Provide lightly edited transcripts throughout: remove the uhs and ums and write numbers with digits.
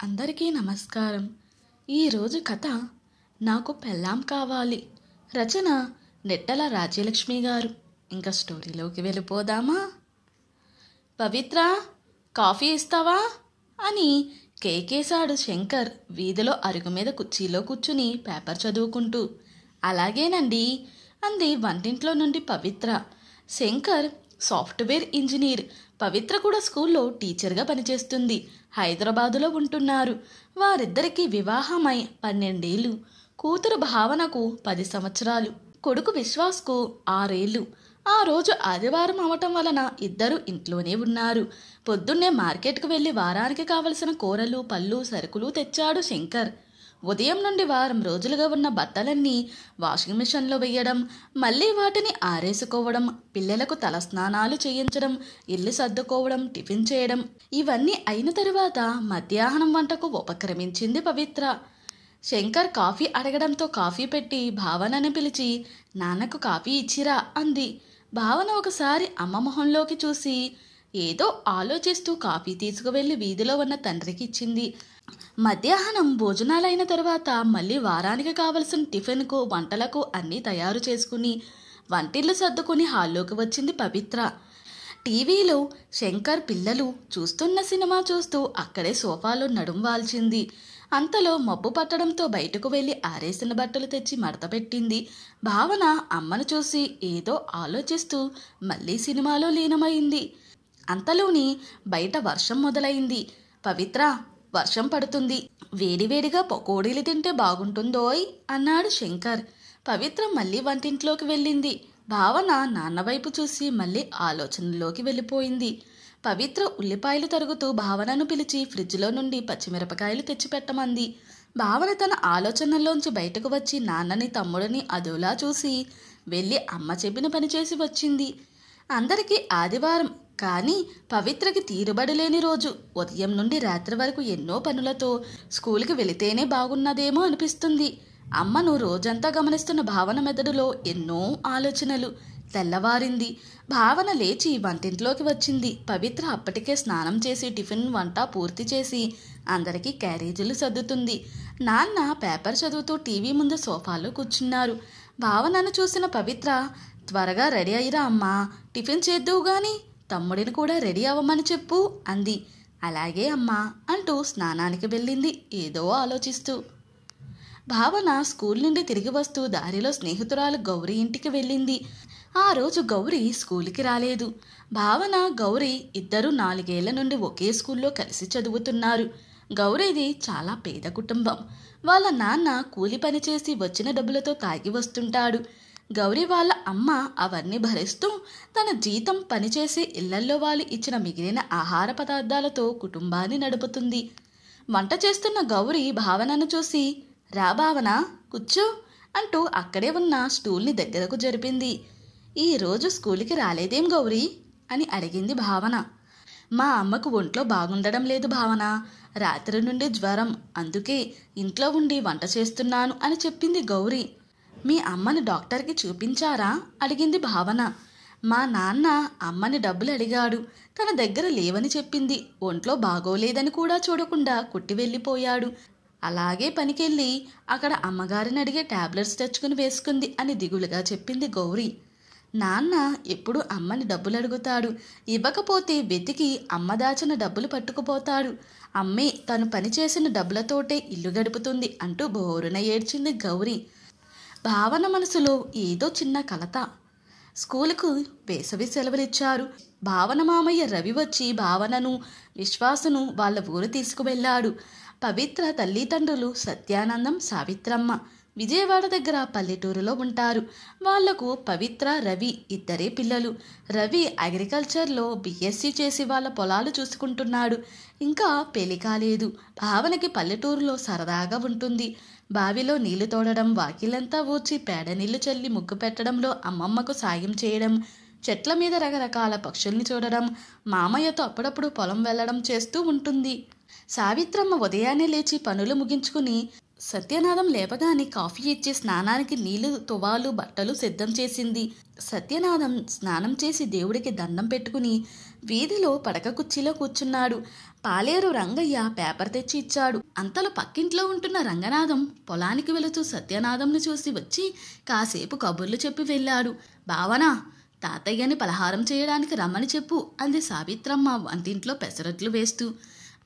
అందరికీ నమస్కారం. ఈరోజు కథ నాకు పెళ్ళాం కావాలి. రచన నెట్టల రాజ్యలక్ష్మి గారు. ఇంకా స్టోరీలోకి వెళ్ళిపోదామా? పవిత్ర, కాఫీ ఇస్తావా అని కేకేశాడు శంకర్ వీధిలో అరుగు మీద కుర్చీలో కూర్చుని పేపర్ చదువుకుంటూ. అలాగేనండి అంది వంటింట్లో నుండి పవిత్ర. శంకర్ సాఫ్ట్వేర్ ఇంజనీర్, పవిత్ర కూడా స్కూల్లో టీచర్గా పనిచేస్తుంది. హైదరాబాదులో ఉంటున్నారు. వారిద్దరికీ వివాహమై 12 ఏళ్ళు. కూతురు భావనకు 10 సంవత్సరాలు, కొడుకు విశ్వాస్కు 6 ఏళ్ళు. ఆ రోజు ఆదివారం అవటం వలన ఇద్దరు ఇంట్లోనే ఉన్నారు. పొద్దున్నే మార్కెట్కు వెళ్ళి వారానికి కావలసిన కూరలు, పళ్ళు, సరుకులు తెచ్చాడు శంకర్. ఉదయం నుండి వారం రోజులుగా ఉన్న బట్టలన్నీ వాషింగ్ మిషన్లో వేయడం, మళ్ళీ వాటిని ఆరేసుకోవడం, పిల్లలకు తలస్నానాలు చేయించడం, ఇల్లు సర్దుకోవడం, టిఫిన్ చేయడం, ఇవన్నీ అయిన తరువాత మధ్యాహ్నం వంటకు ఉపక్రమించింది పవిత్ర. శంకర్ కాఫీ అడగడంతో కాఫీ పెట్టి భావనని పిలిచి, నాన్నకు కాఫీ ఇచ్చిరా అంది. భావన ఒకసారి అమ్మ మొహంలోకి చూసి ఏదో ఆలోచిస్తూ కాఫీ తీసుకువెళ్ళి వీధిలో ఉన్న తండ్రికి ఇచ్చింది. మధ్యాహ్నం భోజనాలైన తర్వాత మళ్ళీ వారానికి కావలసిన టిఫిన్కు, వంటలకు అన్నీ తయారు చేసుకుని వంటిల్లు సర్దుకుని హాల్లోకి వచ్చింది పవిత్ర. టీవీలో శంకర్ పిల్లలు చూస్తున్న సినిమా చూస్తూ అక్కడే సోఫాలో నడుం వాల్చింది. అంతలో మబ్బు పట్టడంతో బయటకు వెళ్ళి ఆరేసిన బట్టలు తెచ్చి మడతపెట్టింది. భావన అమ్మను చూసి ఏదో ఆలోచిస్తూ మళ్ళీ సినిమాలో లీనమైంది. అంతలోని బయట వర్షం మొదలైంది. పవిత్ర, వర్షం పడుతుంది, వేడివేడిగా పకోడీలు తింటే బాగుంటుందోయ్ అన్నాడు శంకర్. పవిత్ర మళ్ళీ వంటింట్లోకి వెళ్ళింది. భావన నాన్న వైపు చూసి మళ్ళీ ఆలోచనలోకి వెళ్ళిపోయింది. పవిత్ర ఉల్లిపాయలు తరుగుతూ భావనను పిలిచి ఫ్రిడ్జ్లో నుండి పచ్చిమిరపకాయలు తెచ్చిపెట్టమంది. భావన తన ఆలోచనల్లోంచి బయటకు వచ్చి నాన్నని, తమ్ముడిని అదోలా చూసి వెళ్ళి అమ్మ చెప్పిన పని చేసి వచ్చింది. అందరికీ ఆదివారం, కానీ పవిత్రకి తీరుబడిలేని రోజు. ఉదయం నుండి రాత్రి వరకు ఎన్నో పనులతో స్కూల్కి వెళితేనే బాగున్నదేమో అనిపిస్తుంది. అమ్మను రోజంతా గమనిస్తున్న భావన మెదడులో ఎన్నో ఆలోచనలు. తెల్లవారింది. భావన లేచి వంటింట్లోకి వచ్చింది. పవిత్ర అప్పటికే స్నానం చేసి టిఫిన్, వంట పూర్తి చేసి అందరికీ క్యారేజీలు సర్దుతుంది. నాన్న పేపర్ చదువుతూ టీవీ ముందు సోఫాలో కూర్చున్నారు. భావనను చూసిన పవిత్ర, త్వరగా రెడీ అయ్యిరా అమ్మా, టిఫిన్ చేద్దువు గాని, తమ్ముడిని కూడా రెడీ అవ్వమని చెప్పు అంది. అలాగే అమ్మా అంటూ స్నానానికి వెళ్ళింది ఏదో ఆలోచిస్తూ. భావన స్కూల్ నుండి తిరిగి వస్తూ దారిలో స్నేహితురాలు గౌరీ ఇంటికి వెళ్ళింది. ఆ రోజు గౌరీ స్కూల్కి రాలేదు. భావన, గౌరీ ఇద్దరు 4 ఏళ్ల నుండి ఒకే స్కూల్లో కలిసి చదువుతున్నారు. గౌరీది చాలా పేద కుటుంబం. వాళ్ళ నాన్న కూలి పని చేసి వచ్చిన డబ్బులతో తాగి వస్తుంటాడు. గౌరీ వాళ్ళ అమ్మ అవన్నీ భరిస్తూ తన జీతం పనిచేసి ఇళ్లల్లో వాళ్ళు ఇచ్చిన మిగిలిన ఆహార పదార్థాలతో కుటుంబాన్ని నడుపుతుంది. వంట చేస్తున్న గౌరీ భావనను చూసి, రా భావన, కూర్చో అంటూ అక్కడే ఉన్న స్టూల్ని దగ్గరకు జరిపింది. ఈరోజు స్కూల్కి రాలేదేం గౌరీ అని అడిగింది భావన. మా అమ్మకు ఒంట్లో బాగుండడం లేదు భావన, రాత్రి నుండి జ్వరం, అందుకే ఇంట్లో ఉండి వంట చేస్తున్నాను అని చెప్పింది గౌరీ. మీ అమ్మని డాక్టర్కి చూపించారా అడిగింది భావన. మా నాన్న అమ్మని డబ్బులు అడిగాడు, తన దగ్గర లేవని చెప్పింది. ఒంట్లో బాగోలేదని కూడా చూడకుండా కుట్టి వెళ్ళిపోయాడు. అలాగే పనికెళ్ళి అక్కడ అమ్మగారిని అడిగే టాబ్లెట్స్ తెచ్చుకుని వేసుకుంది అని దిగులుగా చెప్పింది గౌరీ. నాన్న ఎప్పుడు అమ్మని డబ్బులు అడుగుతాడు, ఇవ్వకపోతే వెతికి అమ్మ దాచిన డబ్బులు పట్టుకుపోతాడు. అమ్మే తను పనిచేసిన డబ్బులతోటే ఇల్లు గడుపుతుంది అంటూ బోరున ఏడ్చింది గౌరీ. భావన మనసులో ఏదో చిన్న కలత. స్కూలుకు వేసవి సెలవులిచ్చారు. భావన మామయ్య రవి వచ్చి భావనను, విశ్వాసును వాళ్ళ ఊరు తీసుకువెళ్ళాడు. పవిత్ర తల్లిదండ్రులు సత్యానందం, సావిత్రమ్మ విజయవాడ దగ్గర పల్లెటూరులో ఉంటారు. వాళ్లకు పవిత్ర, రవి ఇద్దరే పిల్లలు. రవి అగ్రికల్చర్లో BSc చేసి వాళ్ళ పొలాలు చూసుకుంటున్నాడు. ఇంకా పెళ్లి కాలేదు. భావనకి పల్లెటూరులో సరదాగా ఉంటుంది. బావిలో నీళ్లు తోడడం, వాకిలంతా ఊడ్చి పేడ నీళ్లు చల్లి ముగ్గు పెట్టడంలో అమ్మమ్మకు సాయం చేయడం, చెట్ల మీద రకరకాల పక్షుల్ని చూడడం, మామయ్యతో అప్పుడప్పుడు పొలం వెళ్ళడం చేస్తూ ఉంటుంది. సావిత్రమ్మ ఉదయాన్నే లేచి పనులు ముగించుకుని సత్యనాథం లేపగానే కాఫీ ఇచ్చి స్నానానికి నీళ్లు, తువాలు, బట్టలు సిద్ధం చేసింది. సత్యనాథం స్నానం చేసి దేవుడికి దండం పెట్టుకుని వీధిలో పడక కుర్చీలో కూర్చున్నాడు. పాలేరు రంగయ్య పేపర్ తెచ్చి ఇచ్చాడు. అంతలో పక్కింట్లో ఉంటున్న రంగనాథం పొలానికి వెళుతూ సత్యనాథంను చూసి వచ్చి కాసేపు కబుర్లు చెప్పి వెళ్ళాడు. భావన, తాతయ్యని పలహారం చేయడానికి రమ్మని చెప్పు అంది సావిత్రమ్మ వంటింట్లో పెసరట్లు వేస్తూ.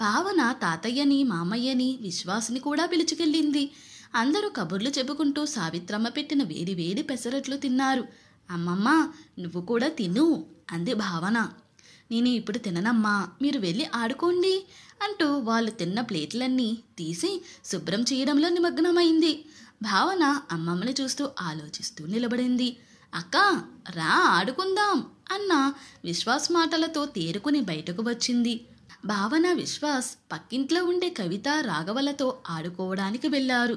భావన తాతయ్యని, మామయ్యని, విశ్వాస్ని కూడా పిలుచుకెళ్ళింది. అందరూ కబుర్లు చెప్పుకుంటూ సావిత్రమ్మ పెట్టిన వేడి వేడి పెసరట్లు తిన్నారు. అమ్మమ్మ, నువ్వు కూడా తిను అంది భావన. నేను ఇప్పుడు తిననమ్మా, మీరు వెళ్ళి ఆడుకోండి అంటూ వాళ్ళు తిన్న ప్లేట్లన్నీ తీసి శుభ్రం చేయడంలో నిమగ్నమైంది. భావన అమ్మమ్మని చూస్తూ ఆలోచిస్తూ నిలబడింది. అక్క, రా ఆడుకుందాం అన్న విశ్వాస్ మాటలతో తేరుకుని బయటకు వచ్చింది. భావన, విశ్వాస్ పక్కింట్లో ఉండే కవిత, రాఘవలతో ఆడుకోవడానికి వెళ్ళారు.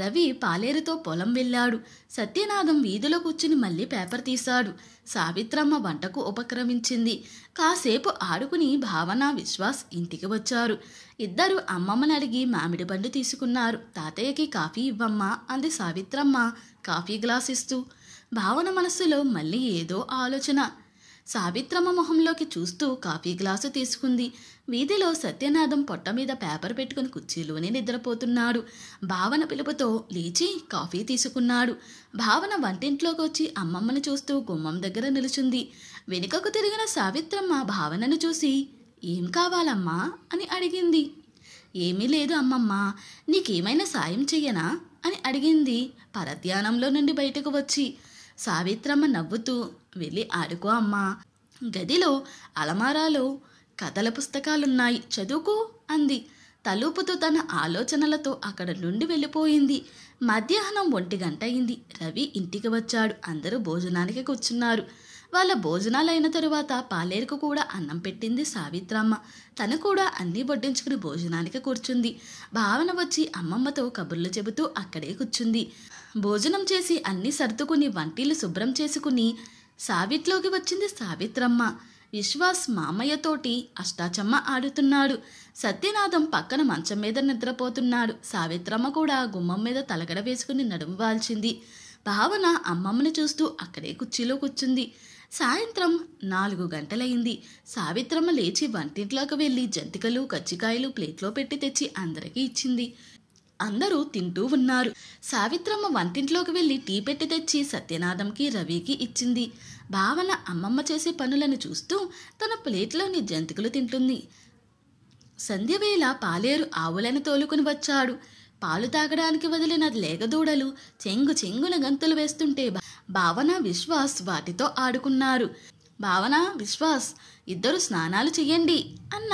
రవి పాలేరుతో పొలం వెళ్ళాడు. సత్యనాథం వీధిలో కూర్చుని మళ్ళీ పేపర్ తీశాడు. సావిత్రమ్మ వంటకు ఉపక్రమించింది. కాసేపు ఆడుకుని భావన, విశ్వాస్ ఇంటికి వచ్చారు. ఇద్దరు అమ్మమ్మని అడిగి మామిడి పండు తీసుకున్నారు. తాతయ్యకి కాఫీ ఇవ్వమ్మా అంది సావిత్రమ్మ కాఫీ గ్లాస్ ఇస్తూ. భావన మనస్సులో మళ్ళీ ఏదో ఆలోచన. సావిత్రమ్మ మొహంలోకి చూస్తూ కాఫీ గ్లాసు తీసుకుంది. వీధిలో సత్యనాథం పొట్ట మీద పేపర్ పెట్టుకుని కుర్చీలోనే నిద్రపోతున్నాడు. భావన పిలుపుతో లేచి కాఫీ తీసుకున్నాడు. భావన వంటింట్లోకి వచ్చి అమ్మమ్మను చూస్తూ గుమ్మం దగ్గర నిలుచుంది. వెనుకకు తిరిగిన సావిత్రమ్మ భావనను చూసి, ఏం కావాలమ్మా అని అడిగింది. ఏమీ లేదు అమ్మమ్మ, నీకేమైనా సాయం చెయ్యనా అని అడిగింది పరధ్యానంలో నుండి బయటకు వచ్చి. సావిత్రమ్మ నవ్వుతూ, వెళ్ళి ఆడుకో అమ్మా, గదిలో అలమారాలో కథల పుస్తకాలున్నాయి, చదువుకో అంది. తలూపుతూ తన ఆలోచనలతో అక్కడ నుండి వెళ్ళిపోయింది. మధ్యాహ్నం 1 గంట అయింది. రవి ఇంటికి వచ్చాడు. అందరూ భోజనానికి కూర్చున్నారు. వాళ్ళ భోజనాలైన తరువాత పాలేరుకు కూడా అన్నం పెట్టింది సావిత్రమ్మ. తను కూడా అన్నీ వడ్డించుకుని భోజనానికి కూర్చుంది. భావన వచ్చి అమ్మమ్మతో కబుర్లు చెబుతూ అక్కడే కూర్చుంది. భోజనం చేసి అన్నీ సర్దుకుని వంటిల్లు శుభ్రం చేసుకుని సావిట్లోకి వచ్చింది సావిత్రమ్మ. విశ్వాస్ మామయ్యతోటి అష్టాచమ్మ ఆడుతున్నాడు. సత్యనాథం పక్కన మంచం మీద నిద్రపోతున్నాడు. సావిత్రమ్మ కూడా గుమ్మం మీద తలగడ వేసుకుని నడుము వాల్చింది. భావన అమ్మమ్మని చూస్తూ అక్కడే కుర్చీలో కూర్చుంది. సాయంత్రం 4 గంటలయింది. సావిత్రమ్మ లేచి వంటింట్లోకి వెళ్ళి జంతికలు, కజ్జికాయలు ప్లేట్లో పెట్టి తెచ్చి అందరికీ ఇచ్చింది. అందరూ తింటూ ఉన్నారు. సావిత్రమ్మ వంటింట్లోకి వెళ్ళి టీ పెట్టి తెచ్చి సత్యనాథంకి, రవికి ఇచ్చింది. భావన అమ్మమ్మ చేసే పనులను చూస్తూ తన ప్లేట్లోని జంతికలు తింటుంది. సంధ్యవేళ పాలేరు ఆవులను తోలుకుని వచ్చాడు. పాలు తాగడానికి వదిలిన లేగదూడలు చెంగు చెంగున గంతులు వేస్తుంటే భావన, విశ్వాస్ వాటితో ఆడుకున్నారు. భావన, విశ్వాస్ ఇద్దరు స్నానాలు చెయ్యండి అన్న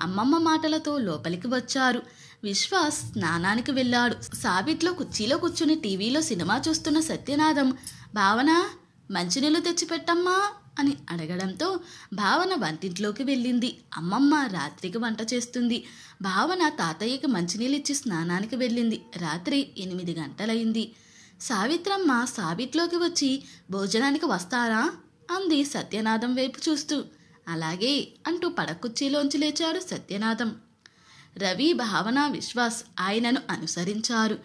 అమ్మమ్మ మాటలతో లోపలికి వచ్చారు. విశ్వాస్ స్నానానికి వెళ్ళాడు. సావిట్లో కుర్చీలో కూర్చుని టీవీలో సినిమా చూస్తున్న సత్యనాథం, భావన మంచినీళ్ళు తెచ్చిపెట్టమ్మా అని అడగడంతో భావన వంటింట్లోకి వెళ్ళింది. అమ్మమ్మ రాత్రికి వంట చేస్తుంది. భావన తాతయ్యకి మంచినీళ్ళిచ్చి స్నానానికి వెళ్ళింది. రాత్రి 8 గంటలయింది. సావిత్రమ్మ సావిట్లోకి వచ్చి, భోజనానికి వస్తారా అంది సత్యనాథం వైపు చూస్తూ. అలాగే అంటూ పడకుర్చీలోంచి లేచాడు సత్యనాథం. రవి, భావన, విశ్వాస్ ఆయనను అనుసరించారు.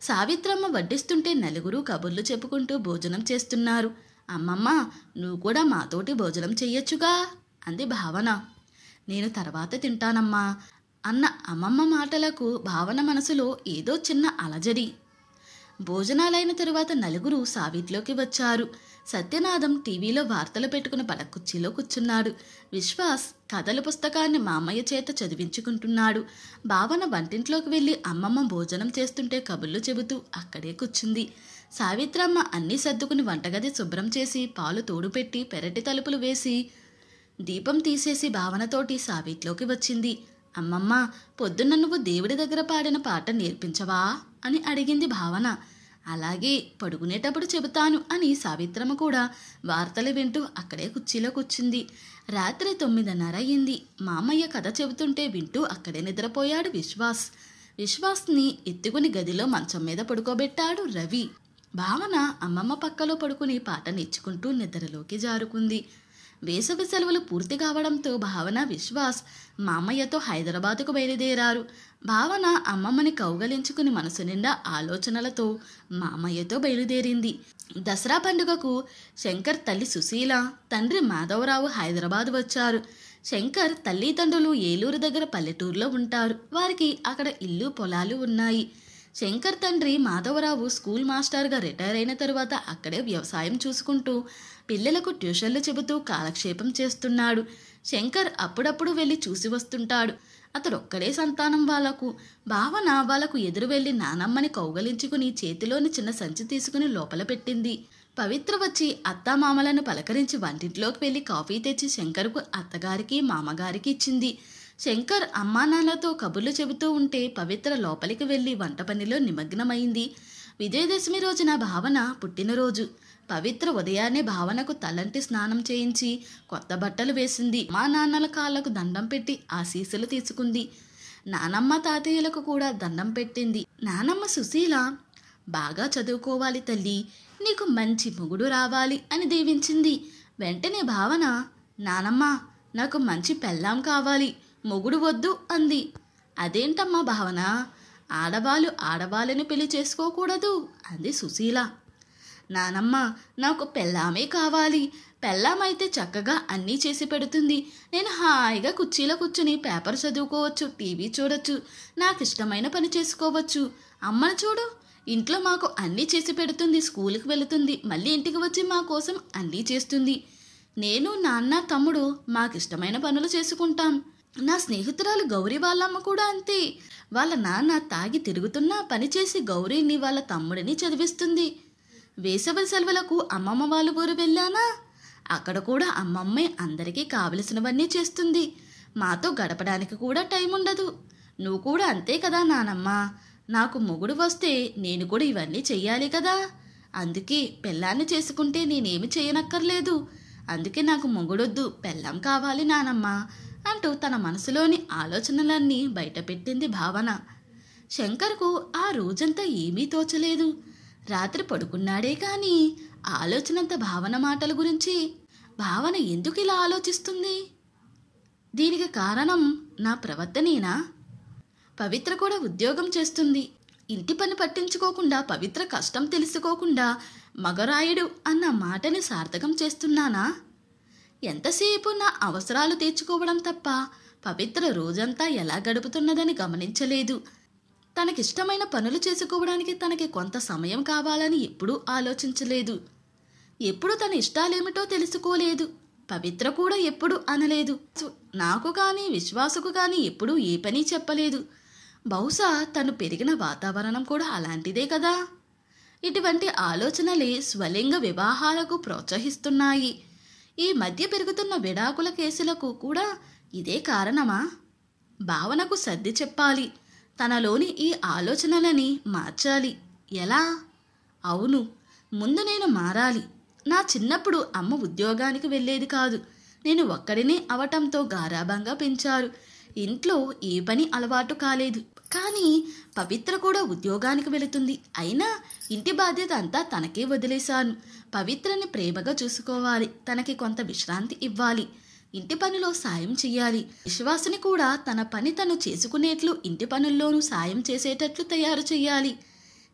సావిత్రమ్మ వడ్డిస్తుంటే నలుగురు కబుర్లు చెప్పుకుంటూ భోజనం చేస్తున్నారు. అమ్మమ్మ, నువ్వు కూడా మాతోటి భోజనం చెయ్యొచ్చుగా అంది భావన. నేను తర్వాత తింటానమ్మా అన్న అమ్మమ్మ మాటలకు భావన మనసులో ఏదో చిన్న అలజడి. భోజనాలైన తరువాత నలుగురు సావిట్లోకి వచ్చారు. సత్యనాథం టీవీలో వార్తలు పెట్టుకుని పడకుర్చీలో కూర్చున్నాడు. విశ్వాస్ కథల పుస్తకాన్ని మామయ్య చేత చదివించుకుంటున్నాడు. భావన వంటింట్లోకి వెళ్ళి అమ్మమ్మ భోజనం చేస్తుంటే కబుర్లు చెబుతూ అక్కడే కూర్చుంది. సావిత్రమ్మ అన్నీ సర్దుకుని వంటగది శుభ్రం చేసి పాలు తోడుపెట్టి పెరటి తలుపులు వేసి దీపం తీసేసి భావనతోటి సావిట్లోకి వచ్చింది. అమ్మమ్మ, పొద్దున్న నువ్వు దేవుడి దగ్గర పాడిన పాట నేర్పించవా అని అడిగింది భావన. అలాగే, పడుకునేటప్పుడు చెబుతాను అని సావిత్రమ్మ కూడా వార్తలు వింటూ అక్కడే కుర్చీలో కూర్చుంది. రాత్రి 9:30 అయింది. మామయ్య కథ చెబుతుంటే వింటూ అక్కడే నిద్రపోయాడు విశ్వాస్. విశ్వాస్ని ఎత్తుకుని గదిలో మంచం మీద పడుకోబెట్టాడు రవి. భావన అమ్మమ్మ పక్కలో పడుకుని పాట నేర్చుకుంటూ నిద్రలోకి జారుకుంది. వేసవి సెలవులు పూర్తి కావడంతో భావన, విశ్వాస్ మామయ్యతో హైదరాబాదుకు బయలుదేరారు. భావన అమ్మమ్మని కౌగలించుకుని మనసు నిండా ఆలోచనలతో మామయ్యతో బయలుదేరింది. దసరా పండుగకు శంకర్ తల్లి సుశీల, తండ్రి మాధవరావు హైదరాబాద్ వచ్చారు. శంకర్ తల్లిదండ్రులు ఏలూరు దగ్గర పల్లెటూరులో ఉంటారు. వారికి అక్కడ ఇల్లు పొలాలు ఉన్నాయి. శంకర్ తండ్రి మాధవరావు స్కూల్ మాస్టర్గా రిటైర్ అయిన తరువాత అక్కడే వ్యవసాయం చూసుకుంటూ పిల్లలకు ట్యూషన్లు చెబుతూ కాలక్షేపం చేస్తున్నాడు. శంకర్ అప్పుడప్పుడు వెళ్ళి చూసి వస్తుంటాడు. అతడొక్కడే సంతానం వాళ్లకు. భావన వాళ్లకు ఎదురు వెళ్ళి నానమ్మని కౌగలించుకుని చేతిలోని చిన్న సంచి తీసుకుని లోపల పెట్టింది. పవిత్ర వచ్చి అత్తామామలను పలకరించి వంటింట్లోకి వెళ్ళి కాఫీ తెచ్చి శంకర్కు అత్తగారికి మామగారికి ఇచ్చింది. శంకర్ అమ్మానాన్నలతో కబుర్లు చెబుతూ ఉంటే పవిత్ర లోపలికి వెళ్ళి వంట పనిలో నిమగ్నమైంది. విజయదశమి రోజున భావన పుట్టినరోజు. పవిత్ర ఉదయాన్నే భావనకు తలంటి స్నానం చేయించి కొత్త బట్టలు వేసింది. మా నాన్నల కాళ్ళకు దండం పెట్టి ఆశీస్సులు తీసుకుంది. నానమ్మ తాతయ్యలకు కూడా దండం పెట్టింది. నానమ్మ సుశీల, బాగా చదువుకోవాలి తల్లి, నీకు మంచి మొగుడు రావాలి అని దీవించింది. వెంటనే భావన, నానమ్మ నాకు మంచి పెళ్ళాం కావాలి, మొగుడు వద్దు అంది. అదేంటమ్మా భావన, ఆడవాళ్ళు ఆడవాళ్ళని పెళ్లి చేసుకోకూడదు అంది సుశీల. నానమ్మ నాకు పెళ్ళామే కావాలి, పెళ్ళామైతే చక్కగా అన్నీ చేసి పెడుతుంది. నేను హాయిగా కుర్చీలో కూర్చుని పేపర్ చదువుకోవచ్చు, టీవీ చూడొచ్చు, నాకు ఇష్టమైన పని చేసుకోవచ్చు. అమ్మను చూడు, ఇంట్లో మాకు అన్నీ చేసి పెడుతుంది, స్కూల్కి వెళుతుంది, మళ్ళీ ఇంటికి వచ్చి మా కోసం అన్నీ చేస్తుంది. నేను నాన్న తమ్ముడు మాకిష్టమైన పనులు చేసుకుంటాం. నా స్నేహితురాలు గౌరీ వాళ్ళమ్మ కూడా అంతే. వాళ్ళ నాన్న తాగి తిరుగుతున్నా పనిచేసి గౌరీని వాళ్ళ తమ్ముడిని చదివిస్తుంది. వేసవి సెలవులకు అమ్మమ్మ వాళ్ళ ఊరు వెళ్ళానా, అక్కడ కూడా అమ్మమ్మే అందరికీ కావలసినవన్నీ చేస్తుంది. మాతో గడపడానికి కూడా టైం ఉండదు. నువ్వు కూడా అంతే కదా నానమ్మ. నాకు మొగుడు వస్తే నేను కూడా ఇవన్నీ చెయ్యాలి కదా. అందుకే పెళ్ళాన్ని చేసుకుంటే నేనేమి చేయనక్కర్లేదు. అందుకే నాకు మొగుడొద్దు, పెళ్ళాం కావాలి నానమ్మ అంటూ తన మనసులోని ఆలోచనలన్నీ బయటపెట్టింది భావన. శంకర్కు ఆ రోజంతా ఏమీ తోచలేదు. రాత్రి పడుకున్నాడే కానీ ఆలోచనంత భావన మాటల గురించి. భావన ఎందుకు ఇలా ఆలోచిస్తుంది? దీనికి కారణం నా ప్రవర్తనేనా? పవిత్ర కూడా ఉద్యోగం చేస్తుంది. ఇంటి పని పట్టించుకోకుండా, పవిత్ర కష్టం తెలుసుకోకుండా మగరాయుడు అన్న మాటని సార్థకం చేస్తున్నానా? ఎంతసేపు నా అవసరాలు తీర్చుకోవడం తప్ప పవిత్ర రోజంతా ఎలా గడుపుతున్నదని గమనించలేదు. తనకిష్టమైన పనులు చేసుకోవడానికి తనకి కొంత సమయం కావాలని ఎప్పుడూ ఆలోచించలేదు. ఎప్పుడు తన ఇష్టాలేమిటో తెలుసుకోలేదు. పవిత్ర కూడా ఎప్పుడు అనలేదు. నాకు కానీ విశ్వాసకు కానీ ఎప్పుడూ ఏ పని చెప్పలేదు. బహుశా తను పెరిగిన వాతావరణం కూడా అలాంటిదే కదా. ఇటువంటి ఆలోచనలే స్వలింగ వివాహాలకు ప్రోత్సహిస్తున్నాయి. ఈ మధ్య పెరుగుతున్న విడాకుల కేసులకు కూడా ఇదే కారణమా? భావనకు సర్ది చెప్పాలి. తనలోని ఈ ఆలోచనలని మార్చాలి. ఎలా? అవును, ముందు నేను మారాలి. నా చిన్నప్పుడు అమ్మ ఉద్యోగానికి వెళ్ళేది కాదు. నేను ఒక్కడినే అవటంతో గారాబంగా పెంచారు. ఇంట్లో ఏ పని అలవాటు కాలేదు. కానీ పవిత్ర కూడా ఉద్యోగానికి వెళుతుంది. అయినా ఇంటి బాధ్యత అంతా తనకే వదిలేశాను. పవిత్రని ప్రేమగా చూసుకోవాలి. తనకి కొంత విశ్రాంతి ఇవ్వాలి. ఇంటి పనిలో సాయం చెయ్యాలి. విశ్వాసుని కూడా తన పని తను చేసుకునేట్లు ఇంటి పనుల్లోనూ సాయం చేసేటట్లు తయారు చెయ్యాలి.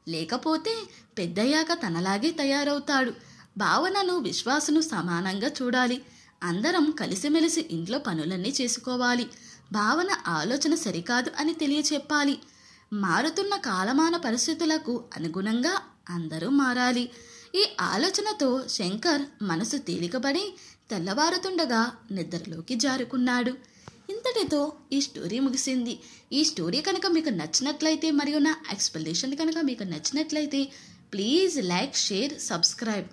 లేకపోతే పెద్దయ్యాక తనలాగే తయారవుతాడు. భావనను విశ్వాసును సమానంగా చూడాలి. అందరం కలిసిమెలిసి ఇంట్లో పనులన్నీ చేసుకోవాలి. భావన ఆలోచన సరికాదు అని తెలియచెప్పాలి. మారుతున్న కాలమాన పరిస్థితులకు అనుగుణంగా అందరూ మారాలి. ఈ ఆలోచనతో శంకర్ మనసు తేలికపడి తెల్లవారుతుండగా నిద్రలోకి జారుకున్నాడు. ఇంతటితో ఈ స్టోరీ ముగిసింది. ఈ స్టోరీ కనుక మీకు నచ్చినట్లయితే మరియు నా ఎక్స్ప్లెనేషన్ కనుక మీకు నచ్చినట్లయితే ప్లీజ్ లైక్, షేర్, సబ్స్క్రైబ్.